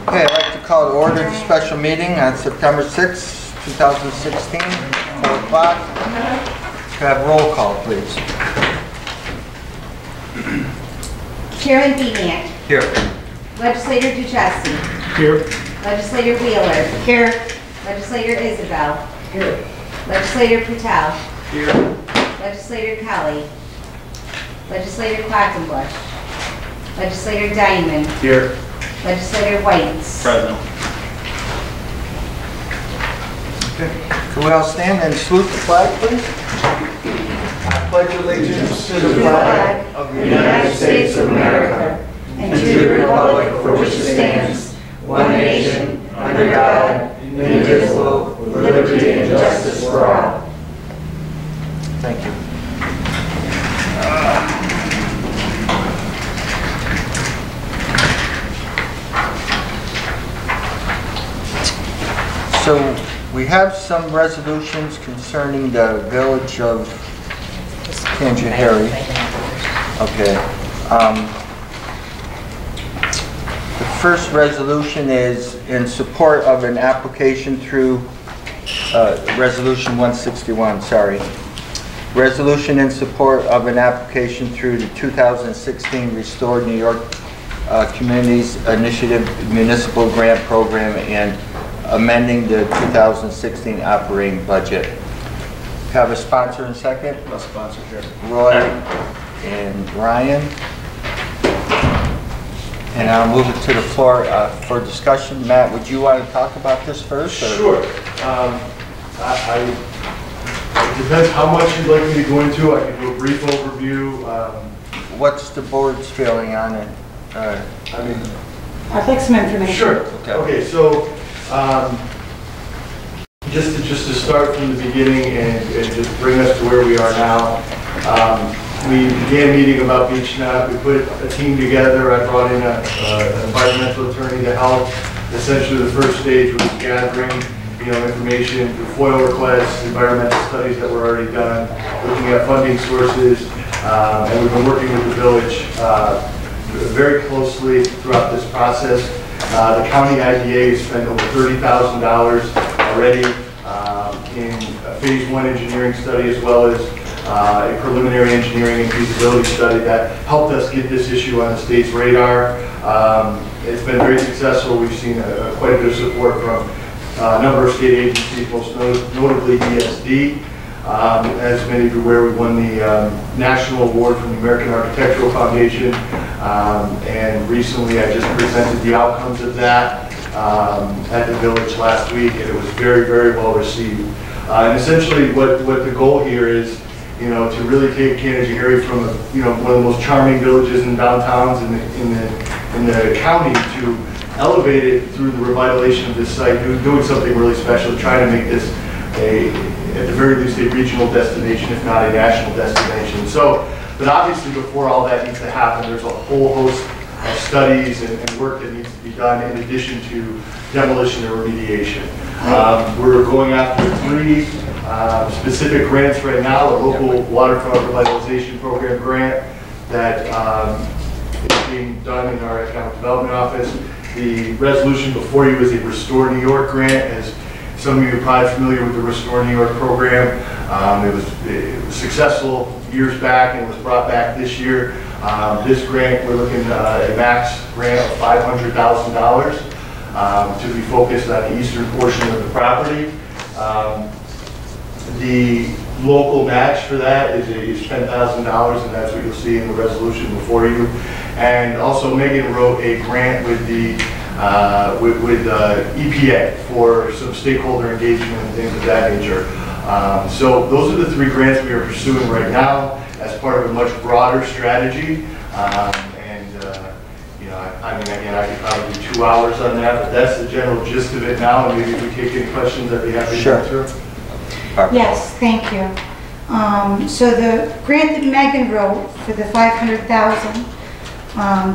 Okay, I'd like to call to order the special meeting on September 6, 2016, 4 o'clock. Could I have roll call, please? Chairman Beaniak. Here. Legislator Duchesky. Here. Legislator Wheeler. Here. Legislator Isabel. Here. Legislator Patel. Here. Legislator Kelly. Legislator Quackenbush. Legislator Diamond. Here. Legislator Whites. Present. Okay. Can we all stand and salute the flag, please? I pledge allegiance to the flag of the United States of America and to the republic for which it stands, one nation, under God, indivisible, with liberty and justice for all. Thank you. So we have some resolutions concerning the village of Montgomery. Okay. The first resolution is in support of an application through Resolution 161, sorry. Resolution in support of an application through the 2016 Restore New York Communities Initiative Municipal Grant Program and amending the 2016 operating budget. Have a sponsor and second? No sponsor here. Roy and Ryan. And I'll move it to the floor for discussion. Matt, would you want to talk about this first? Or? Sure. It depends how much you'd like me to go into. I can do a brief overview. What's the board's feeling on it? I'd like some information. Sure. Okay. So just to start from the beginning and just bring us to where we are now. We began meeting about BeachNet. We put a team together. I brought in an environmental attorney to help. Essentially, the first stage was gathering, information through FOIL requests, environmental studies that were already done, looking at funding sources, and we've been working with the village very closely throughout this process. The county IDA has spent over $30,000 already in a phase 1 engineering study, as well as a preliminary engineering and feasibility study that helped us get this issue on the state's radar. It's been very successful. We've seen quite a bit of support from a number of state agencies, most notably ESD. As many of you are aware, we won the National Award from the American Architectural Foundation, and recently I just presented the outcomes of that at the village last week, and it was very, very well received. And essentially what the goal here is, to really take Montgomery from one of the most charming villages and downtowns in the county to elevate it through the revitalization of this site, doing something really special, trying to make this at the very least a regional destination, if not a national destination. So, but obviously before all that needs to happen, there's a whole host of studies and work that needs to be done in addition to demolition and remediation. We're going after 3 specific grants right now: a local waterfront revitalization program grant that is being done in our economic development office. The resolution before you is a Restore New York grant. As some of you are probably familiar with the Restore New York program, it was successful years back and was brought back this year. This grant, we're looking at a max grant of $500,000 to be focused on the eastern portion of the property. The local match for that is $10,000, and that's what you'll see in the resolution before you. And also, Megan wrote a grant with the EPA for some stakeholder engagement and things of that nature. So those are the 3 grants we are pursuing right now as part of a much broader strategy. I mean, again, I could probably do 2 hours on that, but that's the general gist of it now. And maybe if we take any questions, I'd be happy to answer. Yes, thank you. So the grant that Megan wrote for the $500,000,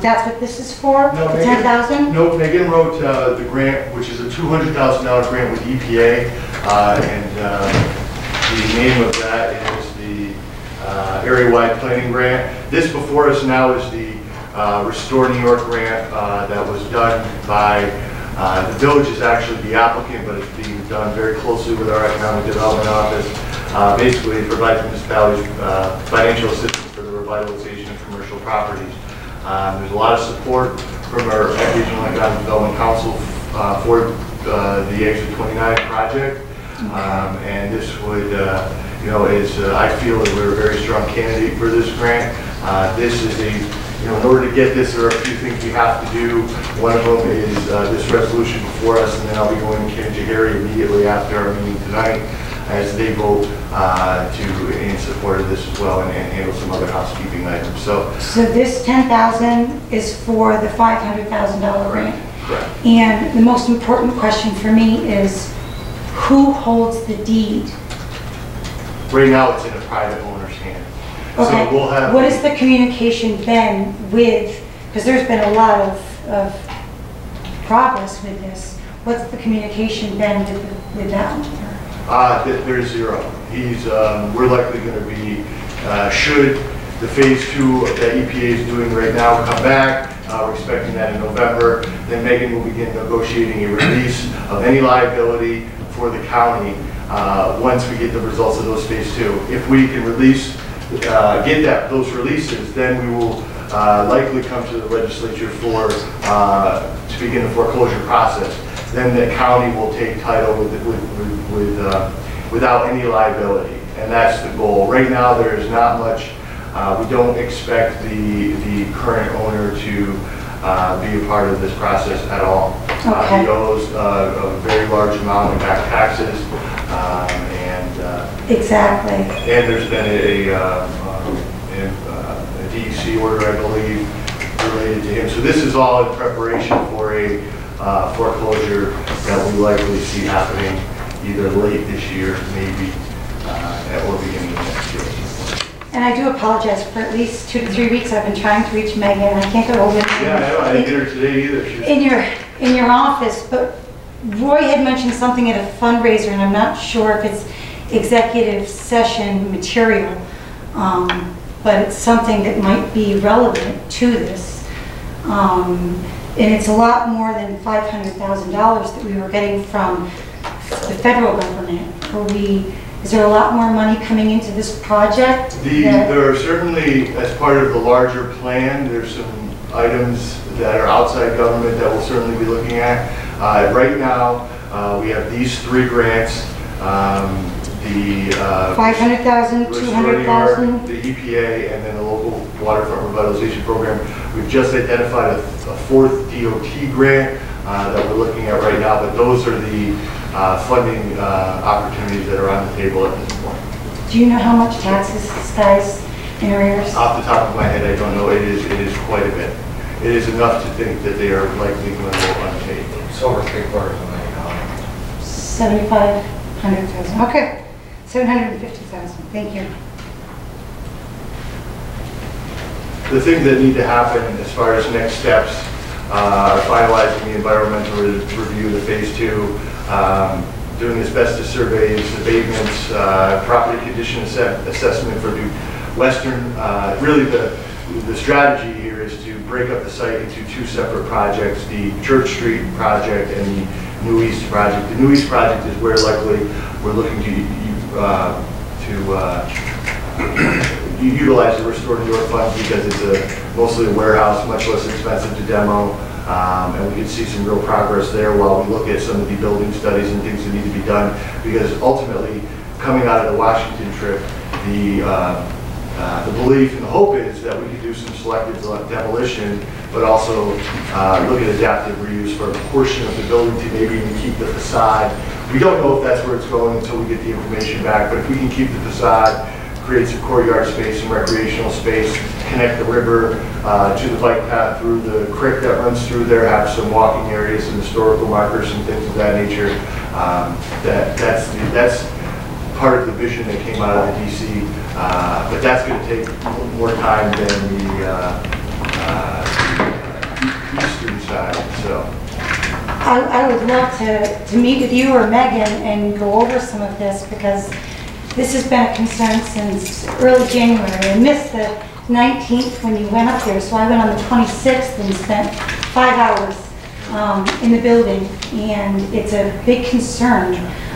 that's what this is for? No, the $10,000? No, Megan wrote the grant, which is a $200,000 grant with EPA, and the name of that is the area-wide planning grant. This before us now is the Restore New York grant that was done by The village is actually the applicant, but it's being done very closely with our Economic Development Office. Basically, it provides municipalities financial assistance for the revitalization of commercial properties. There's a lot of support from our Regional Economic Development Council for the Exit 29 project. And this would, I feel that we're a very strong candidate for this grant. This is in order to get this, there are a few things we have to do. One of them is this resolution before us, and then I'll be going to Ken Jahari immediately after our meeting tonight as they vote in support of this as well and handle some other housekeeping items. So this $10,000 is for the $500,000 grant. Correct. And the most important question for me is, who holds the deed? Right now, it's in a private owner's hand. Okay. So we'll have. What has the communication been with? Because there's been a lot of progress with this. What's the communication been with that? There's zero. We're likely going to be, should the phase 2 that EPA is doing right now come back, we're expecting that in November, then Megan will begin negotiating a release of any liability for the county once we get the results of those phase 2. If we can release, get those releases, then we will likely come to the legislature to begin the foreclosure process. Then the county will take title without any liability, and that's the goal. Right now, there is not much. We don't expect the current owner to be a part of this process at all. Okay. He owes a very large amount in back taxes, Exactly. and there's been a DEC order, I believe, related to him. So this is all in preparation for a foreclosure that we likely see happening either late this year, maybe, or beginning of next year. And I do apologize, for at least 2 to 3 weeks I've been trying to reach Megan. I can't get hold of her. Yeah, I know. I didn't get her today either. In your office, but Roy had mentioned something at a fundraiser, and I'm not sure if it's executive session material, but it's something that might be relevant to this. And it's a lot more than $500,000 that we were getting from the federal government. Is there a lot more money coming into this project? There are certainly, as part of the larger plan, there's some items that are outside government that we'll certainly be looking at. Right now, we have these 3 grants. The 500,000, 200,000? the EPA, and then the local waterfront revitalization program. We've just identified a 4th DOT grant that we're looking at right now, but those are the funding opportunities that are on the table at this point. Do you know how much taxes this guy's in arrears? Off the top of my head, I don't know. It is quite a bit. It is enough to think that they are likely going to go unpaid. It's over $750,000. 7,500,000. Okay. 750,000. Thank you. The things that need to happen as far as next steps are finalizing the environmental review of the phase 2, doing asbestos surveys, abatements, property condition assessment for the western. Really the strategy here is to break up the site into 2 separate projects, the Church Street project and the New East project. The New East project is where likely we're looking to utilize the restored York funds because it's mostly a warehouse, much less expensive to demo, and we can see some real progress there while we look at some of the building studies and things that need to be done, because ultimately, coming out of the Washington trip, the belief and the hope is that we can do some selective demolition, but also look at adaptive reuse for a portion of the building to maybe even keep the facade. We don't know if that's where it's going until we get the information back, but if we can keep the facade, create some courtyard space, some recreational space, connect the river to the bike path through the creek that runs through there, have some walking areas, some historical markers, and things of that nature. That's part of the vision that came out of the DC, but that's going to take a little more time than the eastern side. So. I would love to meet with you or Megan and go over some of this, because this has been a concern since early January. I missed the 19th when you went up there, so I went on the 26th and spent 5 hours in the building, and it's a big concern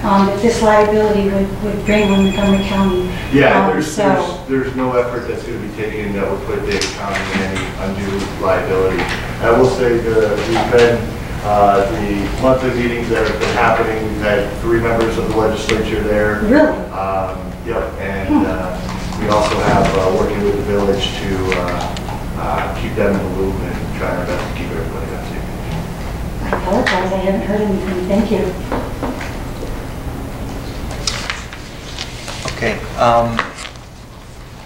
that this liability would bring on Montgomery County. Yeah, So, there's no effort that's going to be taken that would put Dade County in any undue liability. I will say we've been, the monthly meetings that have been happening, we've had 3 members of the legislature there. really? Yep, and we also have, working with the village to keep them in the loop and trying our best to keep everybody on safe. I apologize, I haven't heard anything. Thank you. Okay,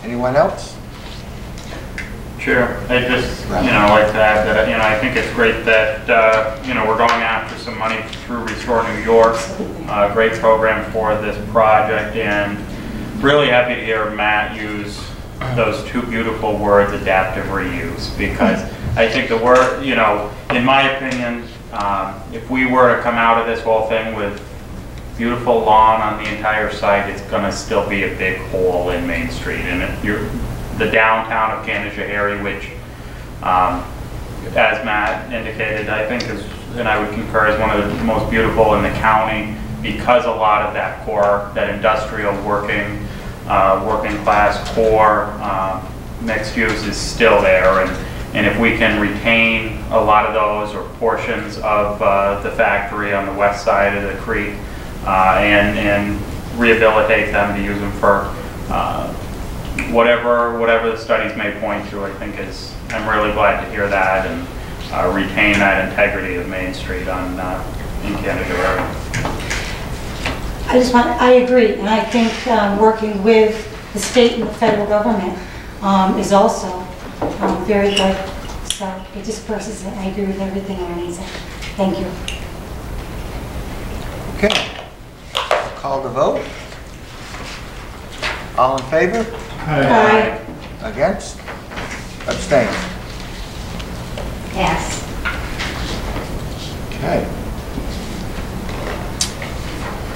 anyone else? Sure. I just, like to add that, I think it's great that, we're going after some money through Restore New York. Great program for this project, and really happy to hear Matt use those 2 beautiful words, adaptive reuse, because I think the word, in my opinion, if we were to come out of this whole thing with beautiful lawn on the entire site, it's going to still be a big hole in Main Street. And the downtown of Canajoharie, which, as Matt indicated, I think is, and I would concur, is one of the most beautiful in the county, because a lot of that core, that industrial working class core mixed use is still there. And if we can retain a lot of those or portions of the factory on the west side of the creek, and rehabilitate them to use them for whatever the studies may point to, I think I'm really glad to hear that, and retain that integrity of Main Street in Canajoharie. I agree, and I think working with the state and the federal government is also very good. So it disperses it. I agree with everything Arnie said. Thank you. Okay. Call the vote. All in favor? Aye. Against? Abstain? Yes. Okay.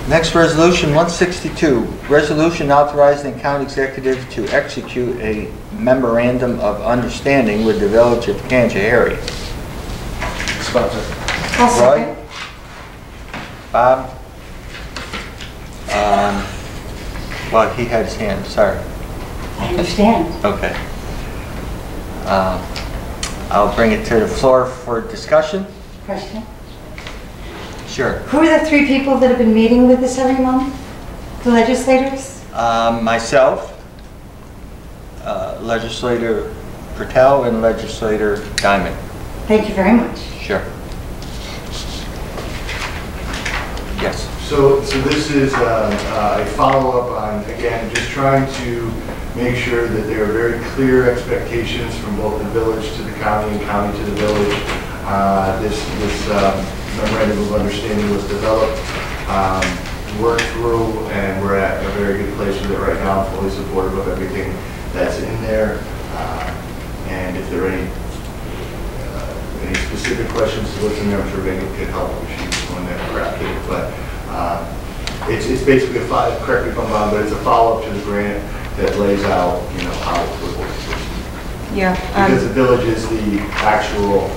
Next resolution, 162. Resolution authorizing the county executive to execute a memorandum of understanding with the village of Canajoharie. Sponsor. I'll second. Roy? Bob? Well, he had his hand, sorry. I understand. Okay. I'll bring it to the floor for discussion. Question. Sure. Who are the 3 people that have been meeting with us every month? The legislators? Myself, Legislator Pertel, and Legislator Diamond. Thank you very much. Sure. Yes. So this is a follow-up on, again, just trying to make sure that there are very clear expectations from both the village to the county and county to the village. This memorandum of understanding was developed, worked through, and we're at a very good place with it right now. I'm fully supportive of everything that's in there. And if there are any specific questions to listen to, I'm sure Megan could help if she's the one that crafted it. But it's basically correct me if I'm wrong, but it's a follow-up to the grant that lays out, how it's going to work. Yeah. Because the village is the actual,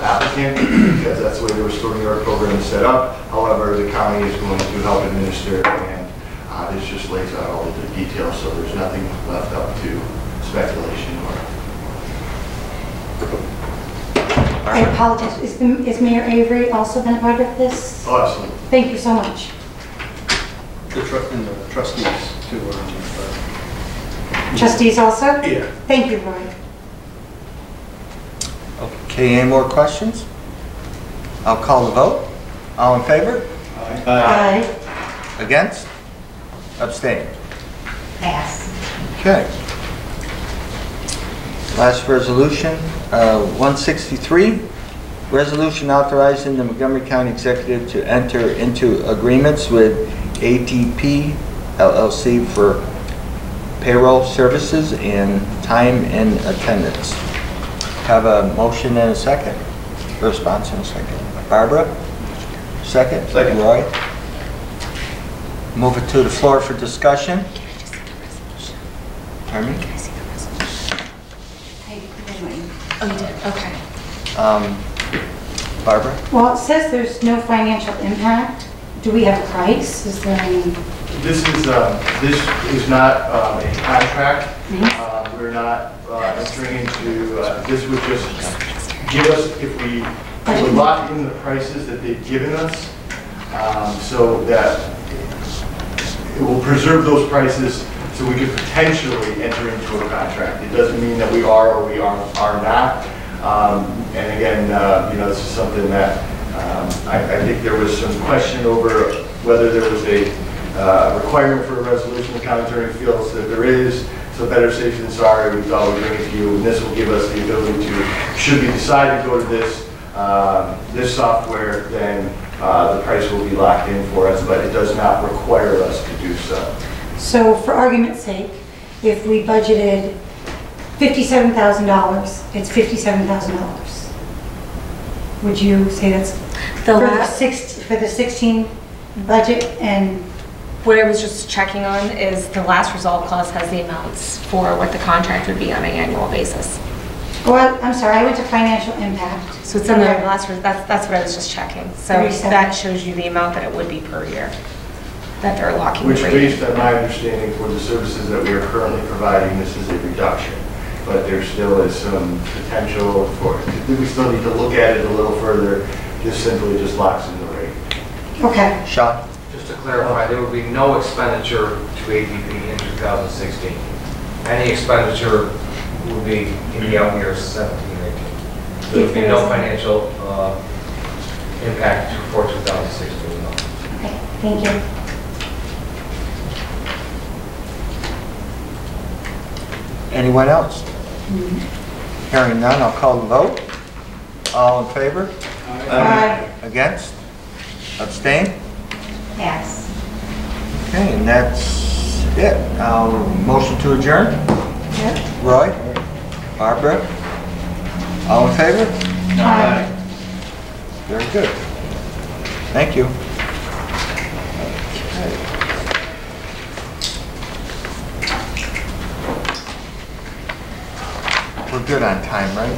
applicant, because that's the way the Restore New York program is set up. However, the county is going to help administer, and this just lays out all the details, so there's nothing left up to speculation or. I apologize. Is Mayor Avery also been a part of this? Oh, absolutely. Thank you so much. The trustees too. Trustees also? Yeah. Thank you, Roy. Okay, any more questions? I'll call the vote. All in favor? Aye. Against? Abstain? Pass. Okay. Last resolution, 163. Resolution authorizing the Montgomery County Executive to enter into agreements with ATP LLC for payroll services and time and attendance. Have a motion and a second. Response in a second. Barbara? Second? Second. Roy? Move it to the floor for discussion. Pardon me? Oh, you did, okay. Barbara? Well, it says there's no financial impact. Do we have a price? Is there any? This is not a contract. We're not entering into, this would just give us, if we would lock in the prices that they've given us, so that it will preserve those prices so we could potentially enter into a contract. It doesn't mean that we are or we are not. And again, this is something that I think there was some question over whether there was a requirement for a resolution. The county attorney feels that there is. So better safe than sorry. We thought we'd bring it to you, and this will give us the ability to, should we decide to go to this software, then the price will be locked in for us, but it does not require us to do so. So for argument's sake, if we budgeted $57,000, it's $57,000. Would you say that's The for last, for the 16 budget? And what I was just checking on is the last resolve clause has the amounts for what the contract would be on an annual basis. well, I'm sorry, I went to financial impact. So it's in the Okay. last, that's what I was just checking. So 37. that shows you the amount that it would be per year, that they're locking the Which, rate. based on my understanding, for the services that we are currently providing, this is a reduction. But there still is some potential for, we still need to look at it a little further. This simply just locks in the rate. Okay. Sean? Just to clarify, there will be no expenditure to ADP in 2016. Any expenditure will be in the out years 17 and 18. There will be no financial impact for 2016. No. Okay, thank you. Anyone else? Hearing none, I'll call the vote. All in favor? Aye. Against? Abstain? Yes. Okay, and that's it. Motion to adjourn? Yep. Roy? Barbara? All in favor? Aye. Very good. Thank you. We're good on time, right?